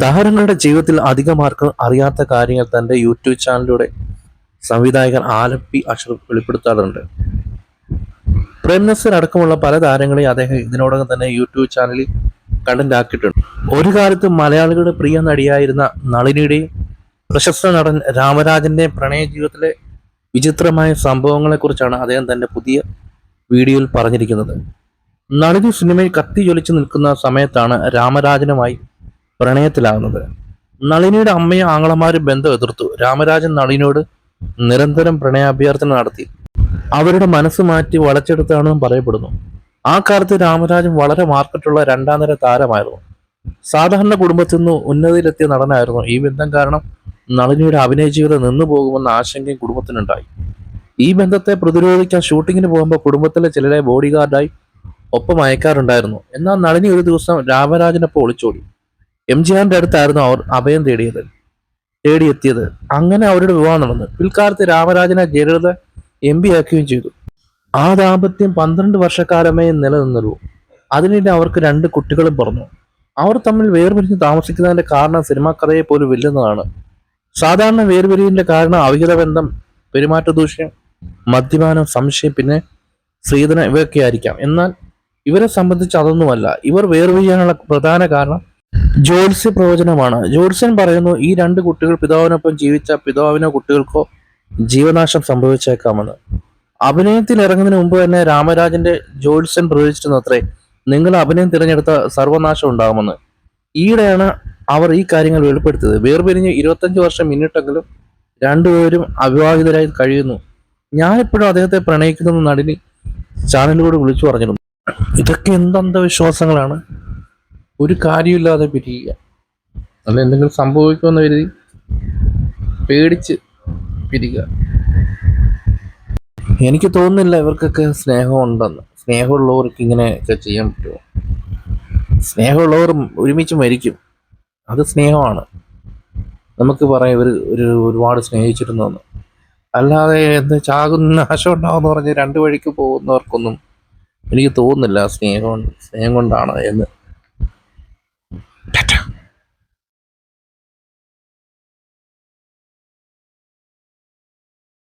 താരങ്ങളുടെ ജീവിതത്തിൽ അധികമാർക്ക് അറിയാത്ത കാര്യങ്ങൾ തന്റെ യൂട്യൂബ് ചാനലിലൂടെ സംവിധായകൻ ആലപ്പി അഷ്റഫ് വെളിപ്പെടുത്താറുണ്ട്. പ്രേംനസീർ അടക്കമുള്ള പല താരങ്ങളെയും അദ്ദേഹം ഇതിനോടകം തന്നെ യൂട്യൂബ് ചാനലിൽ കണ്ടന്റ് ആക്കിയിട്ടുണ്ട്. ഒരു കാലത്ത് മലയാളികളുടെ പ്രിയ നടിയായിരുന്ന നളിനിയുടെയും പ്രശസ്ത നടൻ രാമരാജന്റെ പ്രണയ ജീവിതത്തിലെ വിചിത്രമായ സംഭവങ്ങളെക്കുറിച്ചാണ് അദ്ദേഹം തന്റെ പുതിയ വീഡിയോയിൽ പറഞ്ഞിരിക്കുന്നത്. നളിനി സിനിമയിൽ കത്തി ജ്വലിച്ചു നിൽക്കുന്ന സമയത്താണ് രാമരാജനുമായി പ്രണയത്തിലാവുന്നത്. നളിനിയുടെ അമ്മയും ആങ്ങളമാരും ബന്ധം എതിർത്തു. രാമരാജൻ നളിനിയോട് നിരന്തരം പ്രണയാഭ്യർത്ഥന നടത്തി. അവരുടെ മനസ്സ് മാറ്റി വളച്ചെടുത്താണെന്നും പറയപ്പെടുന്നു. ആ കാലത്ത് രാമരാജൻ വളരെ മാർക്കറ്റുള്ള രണ്ടാം നിര താരമായിരുന്നു. സാധാരണ കുടുംബത്തിൽ നിന്ന് ഉന്നതിയിലെത്തിയ നടനായിരുന്നു. ഈ ബന്ധം കാരണം നളിനിയുടെ അഭിനയ ജീവിതം നിന്നു പോകുമെന്ന ആശങ്കയും കുടുംബത്തിനുണ്ടായി. ഈ ബന്ധത്തെ പ്രതിരോധിക്കാൻ ഷൂട്ടിങ്ങിന് പോകുമ്പോൾ കുടുംബത്തിലെ ചിലരെ ബോഡി ഗാർഡായി ഒപ്പം അയക്കാറുണ്ടായിരുന്നു. എന്നാൽ നളിനി ഒരു ദിവസം രാമരാജനൊപ്പം ഒളിച്ചോടി. എംജിആറിന്റെ അടുത്തായിരുന്നു അവർ അഭയം തേടിയെത്തിയത്. അങ്ങനെ അവരുടെ വിവാഹം നടന്നു. പിൽക്കാലത്ത് രാമരാജനെ ജയലളിത MP ആക്കുകയും ചെയ്തു. ആ ദാമ്പത്യം 12 വർഷക്കാലമേ നിലനിന്നുള്ളൂ. അതിനിടെ അവർക്ക് 2 കുട്ടികളും പിറന്നു. അവർ തമ്മിൽ വേർപിരിഞ്ഞ് താമസിക്കുന്നതിന്റെ കാരണം സിനിമാ കഥയെ പോലും വെല്ലുന്നതാണ്. സാധാരണ വേർപിരിയലിന്റെ കാരണം അവിഹിത ബന്ധം, പെരുമാറ്റ ദൂഷ്യം, മദ്യപാനം, സംശയം, പിന്നെ സ്ത്രീധനം ഇവയൊക്കെ ആയിരിക്കാം. എന്നാൽ ഇവരെ സംബന്ധിച്ച് അതൊന്നുമല്ല. ഇവർ വേർപിരിയാനുള്ള പ്രധാന കാരണം ജ്യോത്സ്യ പ്രവചനമാണ്. ജ്യോത്സ്യൻ പറയുന്നു, ഈ 2 കുട്ടികൾ പിതാവിനൊപ്പം ജീവിച്ച പിതാവിനോ കുട്ടികൾക്കോ ജീവനാശം സംഭവിച്ചേക്കാമെന്ന്. അഭിനയത്തിൽ ഇറങ്ങുന്നതിന് മുമ്പ് തന്നെ രാമരാജന്റെ ജ്യോത്സ്യൻ പ്രവചിച്ചിരുന്നു അത്രേ, നിങ്ങൾ അഭിനയം തിരഞ്ഞെടുത്ത സർവനാശം ഉണ്ടാകുമെന്ന്. ഈയിടെയാണ് അവർ ഈ കാര്യങ്ങൾ വെളിപ്പെടുത്തിയത്. വേർപിരിഞ്ഞ് 25 വർഷം പിന്നിട്ടെങ്കിലും രണ്ടുപേരും അവിവാഹിതരായി കഴിയുന്നു. ഞാനിപ്പോഴും അദ്ദേഹത്തെ പ്രണയിക്കുന്ന നടിനി ചാനലിലൂടെ വിളിച്ചു പറഞ്ഞിരുന്നു. ഇതൊക്കെ എന്തന്ധവിശ്വാസങ്ങളാണ്. ഒരു കാര്യമില്ലാതെ പിരിയുക, അല്ല എന്തെങ്കിലും സംഭവിക്കുമെന്ന് കരുതി പേടിച്ച് പിരിയുക. എനിക്ക് തോന്നുന്നില്ല ഇവർക്കൊക്കെ സ്നേഹമുണ്ടെന്ന്. സ്നേഹമുള്ളവർക്ക് ഇങ്ങനെയൊക്കെ ചെയ്യാൻ പറ്റുമോ? സ്നേഹമുള്ളവർ ഒരുമിച്ച് മരിക്കും, അത് സ്നേഹമാണ്. നമുക്ക് പറയാം ഒരുപാട് സ്നേഹിച്ചിരുന്നു. അല്ലാതെ എന്താ ചാകുന്ന നാശം ഉണ്ടാവുമെന്ന് പറഞ്ഞ് 2 വഴിക്ക് പോകുന്നവർക്കൊന്നും എനിക്ക് തോന്നുന്നില്ല സ്നേഹം കൊണ്ടാണ് എന്ന്.